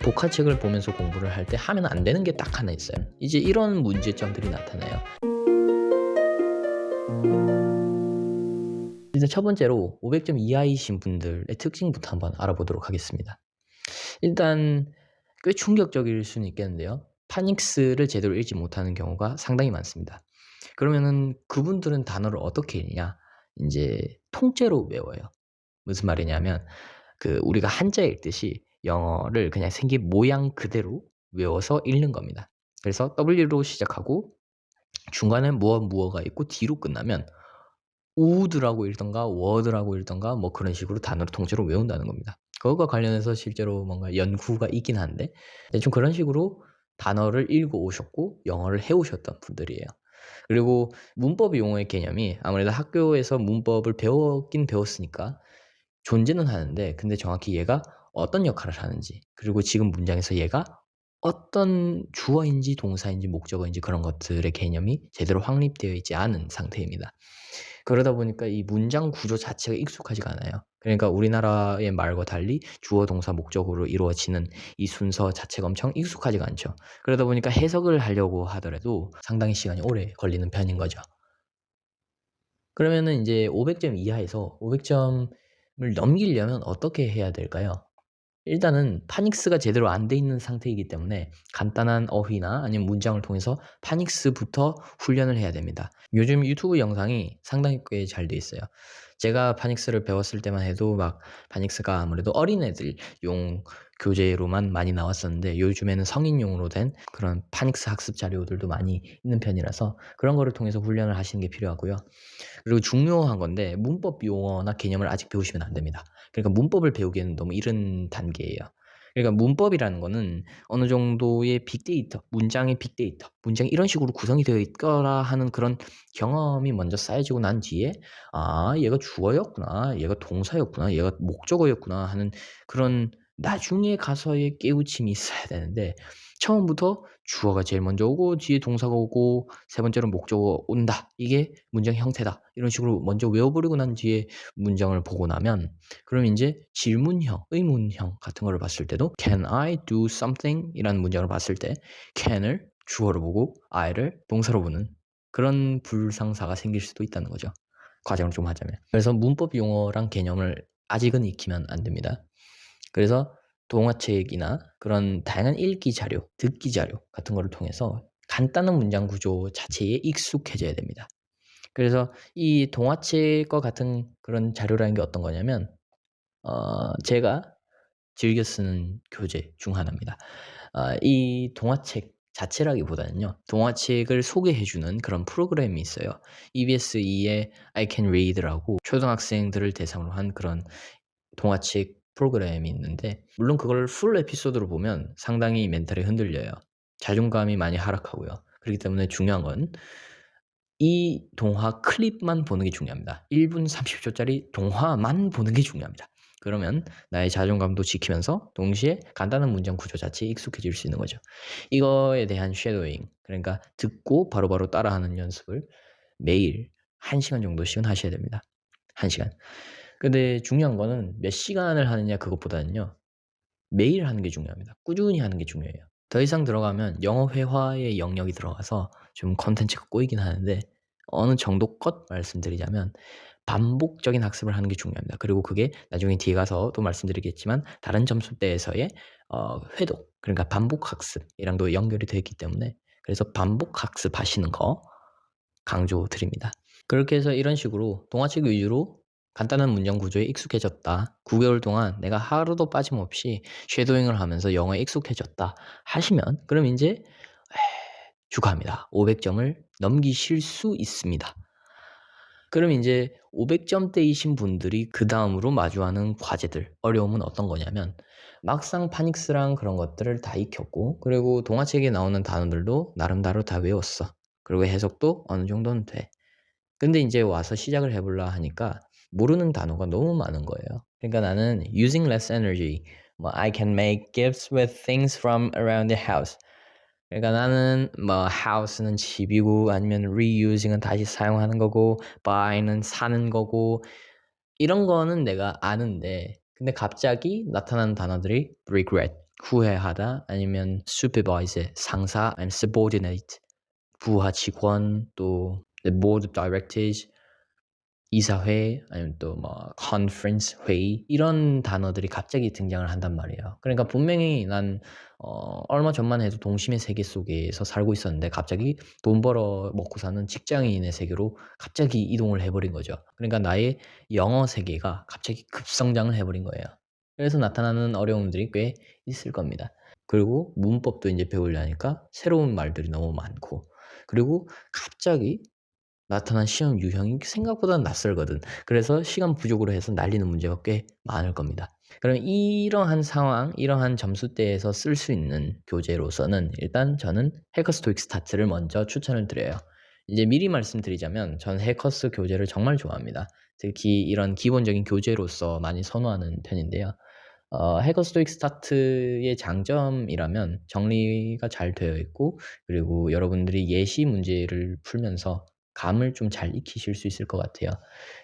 독학책을 보면서 공부를 할 때 하면 안 되는 게 딱 하나 있어요. 이제 이런 문제점들이 나타나요. 일단 첫 번째로 500점 이하이신 분들의 특징부터 한번 알아보도록 하겠습니다. 일단 꽤 충격적일 수는 있겠는데요. 파닉스를 제대로 읽지 못하는 경우가 상당히 많습니다. 그러면은 그분들은 단어를 어떻게 읽냐? 이제 통째로 외워요. 무슨 말이냐면 우리가 한자 읽듯이 영어를 그냥 생긴 모양 그대로 외워서 읽는 겁니다. 그래서 W로 시작하고 중간에 무어가 있고 D로 끝나면 우드라고 읽던가 워드라고 읽던가 뭐 그런 식으로 단어를 통째로 외운다는 겁니다. 그것과 관련해서 실제로 뭔가 연구가 있긴 한데 대충 그런 식으로 단어를 읽어 오셨고 영어를 해오셨던 분들이에요. 그리고 문법 용어의 개념이 아무래도 학교에서 문법을 배웠긴 배웠으니까 존재는 하는데 근데 정확히 얘가 어떤 역할을 하는지 그리고 지금 문장에서 얘가 어떤 주어인지 동사인지 목적어인지 그런 것들의 개념이 제대로 확립되어 있지 않은 상태입니다. 그러다 보니까 이 문장 구조 자체가 익숙하지가 않아요. 그러니까 우리나라의 말과 달리 주어, 동사, 목적으로 이루어지는 이 순서 자체가 엄청 익숙하지가 않죠. 그러다 보니까 해석을 하려고 하더라도 상당히 시간이 오래 걸리는 편인 거죠. 그러면은 이제 500점 이하에서 500점을 넘기려면 어떻게 해야 될까요? 일단은 파닉스가 제대로 안 돼 있는 상태이기 때문에 간단한 어휘나 아니면 문장을 통해서 파닉스부터 훈련을 해야 됩니다. 요즘 유튜브 영상이 상당히 꽤 잘 돼 있어요. 제가 파닉스를 배웠을 때만 해도 막 파닉스가 아무래도 어린애들용 교재로만 많이 나왔었는데 요즘에는 성인용으로 된 그런 파닉스 학습 자료들도 많이 있는 편이라서 그런 거를 통해서 훈련을 하시는 게 필요하고요. 그리고 중요한 건데 문법 용어나 개념을 아직 배우시면 안 됩니다. 그러니까 문법을 배우기에는 너무 이른 단계예요. 그러니까 문법이라는 거는 어느 정도의 빅데이터, 문장의 빅데이터, 문장이 이런 식으로 구성이 되어 있거라 하는 그런 경험이 먼저 쌓여지고 난 뒤에 아, 얘가 주어였구나, 얘가 동사였구나, 얘가 목적어였구나 하는 그런 나중에 가서의 깨우침이 있어야 되는데 처음부터 주어가 제일 먼저 오고 뒤에 동사가 오고 세 번째로 목적어가 온다. 이게 문장의 형태다. 이런 식으로 먼저 외워버리고 난 뒤에 문장을 보고 나면 그럼 이제 질문형, 의문형 같은 거를 봤을 때도 Can I do something? 이라는 문장을 봤을 때 can을 주어로 보고 I를 동사로 보는 그런 불상사가 생길 수도 있다는 거죠. 과장을 좀 하자면. 그래서 문법 용어랑 개념을 아직은 익히면 안 됩니다. 그래서 동화책이나 그런 다양한 읽기 자료, 듣기 자료 같은 거를 통해서 간단한 문장 구조 자체에 익숙해져야 됩니다. 그래서 이 동화책과 같은 그런 자료라는 게 어떤 거냐면 제가 즐겨 쓰는 교재 중 하나입니다. 이 동화책 자체라기보다는요. 동화책을 소개해주는 그런 프로그램이 있어요. EBS2의 I Can Read라고 초등학생들을 대상으로 한 그런 동화책 프로그램이 있는데 물론 그걸 풀 에피소드로 보면 상당히 멘탈이 흔들려요. 자존감이 많이 하락하고요. 그렇기 때문에 중요한 건 이 동화 클립만 보는 게 중요합니다. 1분 30초짜리 동화만 보는 게 중요합니다. 그러면 나의 자존감도 지키면서 동시에 간단한 문장 구조 자체에 익숙해질 수 있는 거죠. 이거에 대한 쉐도잉, 그러니까 듣고 바로바로 따라하는 연습을 매일 1시간 정도씩은 하셔야 됩니다. 1시간. 근데 중요한 거는 몇 시간을 하느냐 그것보다는요. 매일 하는 게 중요합니다. 꾸준히 하는 게 중요해요. 더 이상 들어가면 영어 회화의 영역이 들어가서 좀 컨텐츠가 꼬이긴 하는데 어느 정도껏 말씀드리자면 반복적인 학습을 하는 게 중요합니다. 그리고 그게 나중에 뒤에 가서 또 말씀드리겠지만 다른 점수대에서의 회독, 그러니까 반복 학습이랑도 연결이 되어 있기 때문에 그래서 반복 학습하시는 거 강조드립니다. 그렇게 해서 이런 식으로 동화책 위주로 간단한 문장 구조에 익숙해졌다. 9개월 동안 내가 하루도 빠짐없이 쉐도잉을 하면서 영어에 익숙해졌다 하시면 그럼 이제 축하합니다. 500점을 넘기실 수 있습니다. 그럼 이제 500점대이신 분들이 그 다음으로 마주하는 과제들, 어려움은 어떤 거냐면 막상 파닉스랑 그런 것들을 다 익혔고 그리고 동화책에 나오는 단어들도 나름대로 다 외웠어. 그리고 해석도 어느 정도는 돼. 근데 이제 와서 시작을 해보려 하니까 모르는 단어가 너무 많은 거예요. 그러니까 나는 using less energy, 뭐 I can make gifts with things from around the house. 그러니까 나는 뭐 house는 집이고 아니면 reusing은 다시 사용하는 거고 buy는 사는 거고 이런 거는 내가 아는데 근데 갑자기 나타나는 단어들이 regret, 후회하다 아니면 supervise의 상사 아니면 subordinate 부하 직원 또 the board of directors 이사회 아니면 또 뭐 conference 회의 이런 단어들이 갑자기 등장을 한단 말이에요. 그러니까 분명히 난 얼마 전만 해도 동심의 세계 속에서 살고 있었는데 갑자기 돈 벌어 먹고 사는 직장인의 세계로 갑자기 이동을 해 버린 거죠. 그러니까 나의 영어 세계가 갑자기 급성장을 해 버린 거예요. 그래서 나타나는 어려움들이 꽤 있을 겁니다. 그리고 문법도 인제 배우려니까 새로운 말들이 너무 많고 그리고 갑자기 나타난 시험 유형이 생각보다 낯설거든. 그래서 시간 부족으로 해서 날리는 문제가 꽤 많을 겁니다. 그럼 이러한 상황, 이러한 점수대에서 쓸 수 있는 교재로서는 일단 저는 해커스 토익 스타트를 먼저 추천을 드려요. 이제 미리 말씀드리자면 전 해커스 교재를 정말 좋아합니다. 특히 이런 기본적인 교재로서 많이 선호하는 편인데요. 해커스 토익 스타트의 장점이라면 정리가 잘 되어 있고 그리고 여러분들이 예시 문제를 풀면서 감을 좀 잘 익히실 수 있을 것 같아요.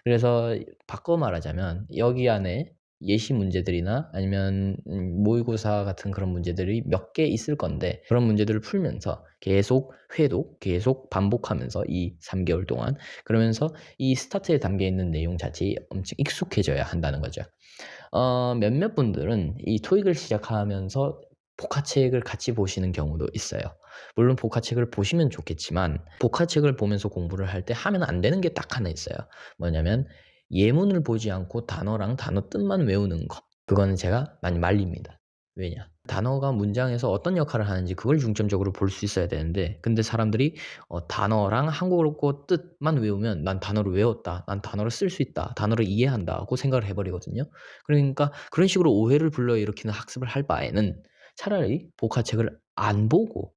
그래서 바꿔 말하자면 여기 안에 예시 문제들이나 아니면 모의고사 같은 그런 문제들이 몇 개 있을 건데 그런 문제들을 풀면서 계속 회독, 계속 반복하면서 이 3개월 동안 그러면서 이 스타트에 담겨 있는 내용 자체에 엄청 익숙해져야 한다는 거죠. 몇몇 분들은 이 토익을 시작하면서 복화책을 같이 보시는 경우도 있어요. 물론 복화책을 보시면 좋겠지만 복화책을 보면서 공부를 할 때 하면 안 되는 게 딱 하나 있어요. 뭐냐면 예문을 보지 않고 단어랑 단어 뜻만 외우는 거. 그거는 제가 많이 말립니다. 왜냐? 단어가 문장에서 어떤 역할을 하는지 그걸 중점적으로 볼 수 있어야 되는데 근데 사람들이 단어랑 한국어 뜻만 외우면 '난 단어를 외웠다. 난 단어를 쓸 수 있다. 단어를 이해한다.'고 생각을 해 버리거든요. 그러니까 그런 식으로 오해를 불러일으키는 학습을 할 바에는 차라리 복화책을 안 보고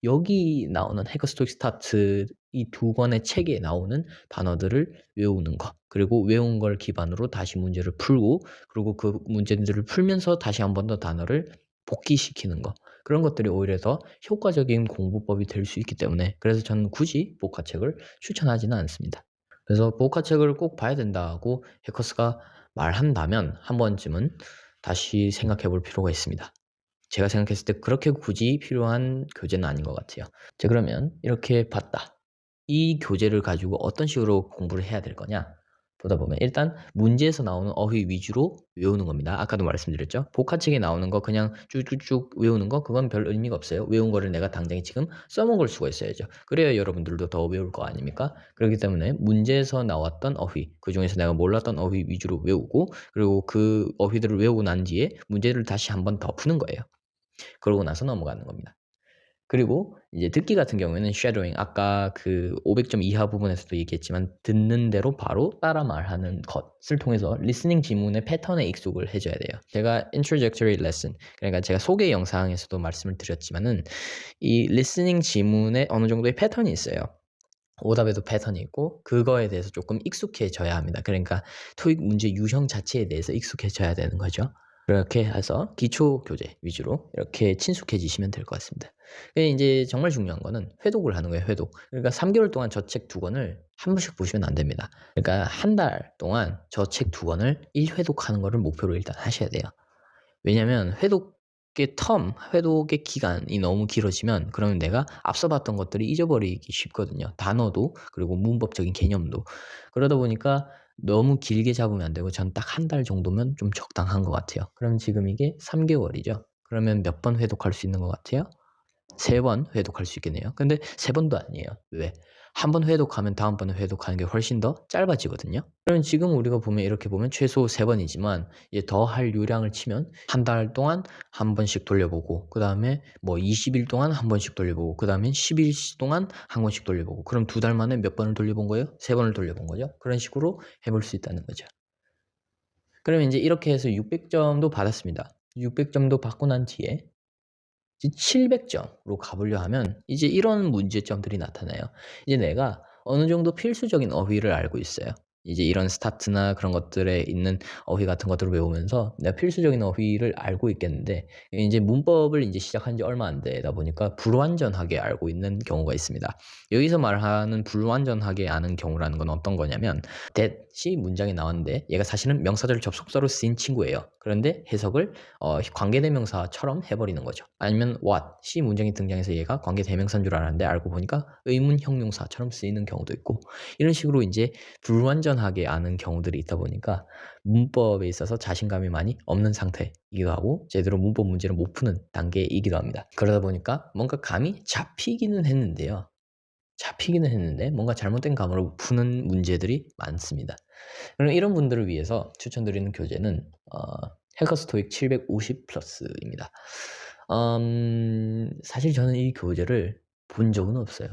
여기 나오는 해커스 토익 스타트 이 두 권의 책에 나오는 단어들을 외우는 거. 그리고 외운 걸 기반으로 다시 문제를 풀고 그리고 그 문제들을 풀면서 다시 한 번 더 단어를 복기시키는 거. 그런 것들이 오히려 더 효과적인 공부법이 될 수 있기 때문에 그래서 저는 굳이 복화책을 추천하지는 않습니다. 그래서 복화책을 꼭 봐야 된다고 해커스가 말한다면 한 번쯤은 다시 생각해 볼 필요가 있습니다. 제가 생각했을 때 그렇게 굳이 필요한 교재는 아닌 것 같아요. 자 그러면 이렇게 봤다. 이 교재를 가지고 어떤 식으로 공부를 해야 될 거냐 보다 보면 일단 문제에서 나오는 어휘 위주로 외우는 겁니다. 아까도 말씀드렸죠. 복화책에 나오는 거 그냥 쭉쭉쭉 외우는 거 그건 별 의미가 없어요. 외운 거를 내가 당장 지금 써먹을 수가 있어야죠. 그래야 여러분들도 더 외울 거 아닙니까? 그렇기 때문에 문제에서 나왔던 어휘 그중에서 내가 몰랐던 어휘 위주로 외우고 그리고 그 어휘들을 외우고 난 뒤에 문제를 다시 한 번 더 푸는 거예요. 그러고 나서 넘어가는 겁니다. 그리고 이제 듣기 같은 경우에는 shadowing 아까 그 500점 이하 부분에서도 얘기했지만 듣는 대로 바로 따라 말하는 것을 통해서 리스닝 지문의 패턴에 익숙을 해 줘야 돼요. 제가 introductory lesson 그러니까 제가 소개 영상에서도 말씀을 드렸지만은 이 리스닝 지문에 어느 정도의 패턴이 있어요. 오답에도 패턴이 있고 그거에 대해서 조금 익숙해져야 합니다. 그러니까 토익 문제 유형 자체에 대해서 익숙해져야 되는 거죠. 그렇게 해서 기초 교재 위주로 이렇게 친숙해지시면 될 것 같습니다. 인제 정말 중요한 거는 회독을 하는 거예요, 회독. 그러니까 3개월 동안 저 책 2권을 한 번씩 보시면 안 됩니다. 그러니까 한 달 동안 저 책 2권을 1회독하는 거를 목표로 일단 하셔야 돼요. 왜냐면 회독의 기간이 너무 길어지면 그러면 내가 앞서 봤던 것들을 잊어버리기 쉽거든요. 단어도 그리고 문법적인 개념도. 그러다 보니까 너무 길게 잡으면 안 되고 전 딱 한 달 정도면 좀 적당한 것 같아요. 그럼 지금 이게 3개월이죠. 그러면 몇 번 회독할 수 있는 것 같아요? 3번 회독할 수 있겠네요. 근데 3번도 아니에요. 왜? 한 번 회독하면 다음번에 회독하는 게 훨씬 더 짧아지거든요. 그러면 지금 우리가 보면 이렇게 보면 최소 3번이지만 이제 더 할 요량을 치면 한 달 동안 한 번씩 돌려보고 그다음에 뭐 20일 동안 한 번씩 돌려보고 그다음에 10일 동안 한 번씩 돌려보고 그럼 2달 만에 몇 번을 돌려본 거예요? 3번을 돌려본 거죠. 그런 식으로 해볼 수 있다는 거죠. 그러면 이제 이렇게 해서 600점도 받았습니다. 600점도 받고 난 뒤에 이제 700점으로 가보려 하면 이제 이런 문제점들이 나타나요. 이제 내가 어느 정도 필수적인 어휘를 알고 있어요. 이제 이런 스타트나 그런 것들에 있는 어휘 같은 것들을 외우면서 내가 필수적인 어휘를 알고 있겠는데 이제 문법을 이제 시작한 지 얼마 안 되다 보니까 불완전하게 알고 있는 경우가 있습니다. 여기서 말하는 불완전하게 아는 경우라는 건 어떤 거냐면 that that이 문장에 나왔는데 얘가 사실은 명사절 접속사로 쓰인 친구예요. 그런데 해석을 관계대명사처럼 해버리는 거죠. 아니면 what이 문장에 등장해서 얘가 관계대명사인 줄 알았는데 알고 보니까 의문 형용사처럼 쓰이는 경우도 있고, 이런 식으로 이제 불완전하게 아는 경우들이 있다 보니까 문법에 있어서 자신감이 많이 없는 상태이기도 하고 제대로 문법 문제를 못 푸는 단계이기도 합니다. 그러다 보니까 뭔가 감이 잡히기는 했는데 뭔가 잘못된 감으로 푸는 문제들이 많습니다. 그럼 이런 분들을 위해서 추천드리는 교재는 해커스토익 750 플러스입니다. 사실 저는 이 교재를 본 적은 없어요.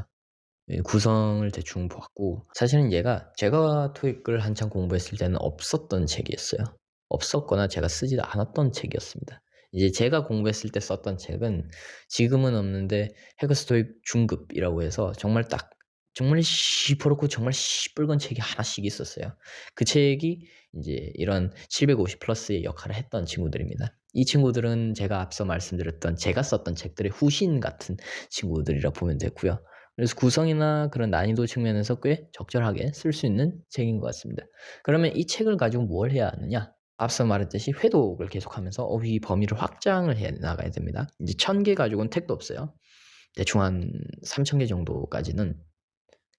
구성을 대충 봤고, 사실은 얘가 제가 토익을 한창 공부했을 때는 없었던 책이었어요. 없었거나 제가 쓰지도 않았던 책이었습니다. 이제 제가 공부했을 때 썼던 책은 지금은 없는데 해커스토익 중급이라고 해서 정말 시퍼렇고 정말 시뻘건 책이 하나씩 있었어요. 그 책이 이제 이런 750 플러스의 역할을 했던 친구들입니다. 이 친구들은 제가 앞서 말씀드렸던 제가 썼던 책들의 후신 같은 친구들이라 보면 되고요. 그래서 구성이나 그런 난이도 측면에서 꽤 적절하게 쓸 수 있는 책인 것 같습니다. 그러면 이 책을 가지고 뭘 해야 하느냐? 앞서 말했듯이 회독을 계속하면서 어휘 범위를 확장을 해 나가야 됩니다. 이제 1000개 가지고는 택도 없어요. 대충 한 3000개 정도까지는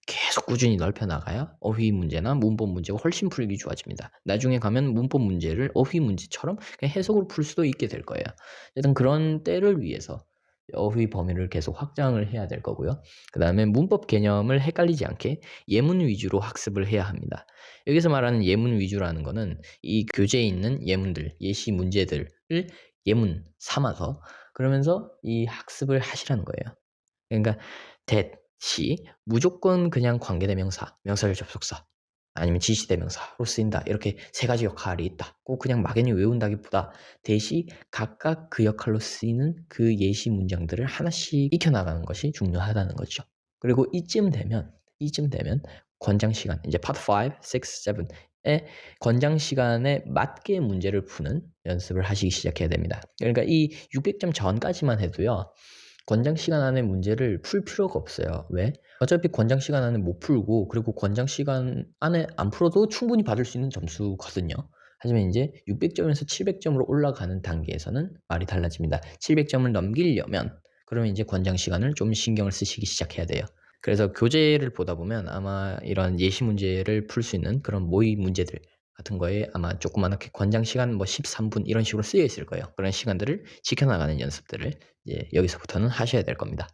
계속 꾸준히 넓혀 나가야 어휘 문제나 문법 문제가 훨씬 풀기 좋아집니다. 나중에 가면 문법 문제를 어휘 문제처럼 그냥 해석으로 풀 수도 있게 될 거예요. 일단 그런 때를 위해서 어휘 범위를 계속 확장을 해야 될 거고요. 그 다음에 문법 개념을 헷갈리지 않게 예문 위주로 학습을 해야 합니다. 여기서 말하는 예문 위주라는 거는 이 교재에 있는 예문들, 예시 문제들을 예문 삼아서 그러면서 이 학습을 하시라는 거예요. 그러니까 that이 무조건 그냥 관계대명사, 명사절 접속사 아니면 지시대명사로 쓰인다. 이렇게 세 가지 역할이 있다. 꼭 그냥 막연히 외운다기보다 that이 각각 그 역할로 쓰이는 그 예시 문장들을 하나씩 익혀나가는 것이 중요하다는 거죠. 그리고 이쯤 되면 권장 시간, 이제 파트 5, 6, 7의 권장 시간에 맞게 문제를 푸는 연습을 하시기 시작해야 됩니다. 그러니까 이 600점 전까지만 해도요. 권장 시간 안에 문제를 풀 필요가 없어요. 왜? 어차피 권장 시간 안에 못 풀고, 그리고 권장 시간 안에 안 풀어도 충분히 받을 수 있는 점수거든요. 하지만 이제 600점에서 700점으로 올라가는 단계에서는 말이 달라집니다. 700점을 넘기려면 그러면 이제 권장 시간을 좀 신경을 쓰시기 시작해야 돼요. 그래서 교재를 보다 보면 아마 이런 예시 문제를 풀 수 있는 그런 모의 문제들 같은 거에 아마 조그맣게 권장 시간 뭐 13분 이런 식으로 쓰여 있을 거예요. 그런 시간들을 지켜나가는 연습들을 이제 여기서부터는 하셔야 될 겁니다.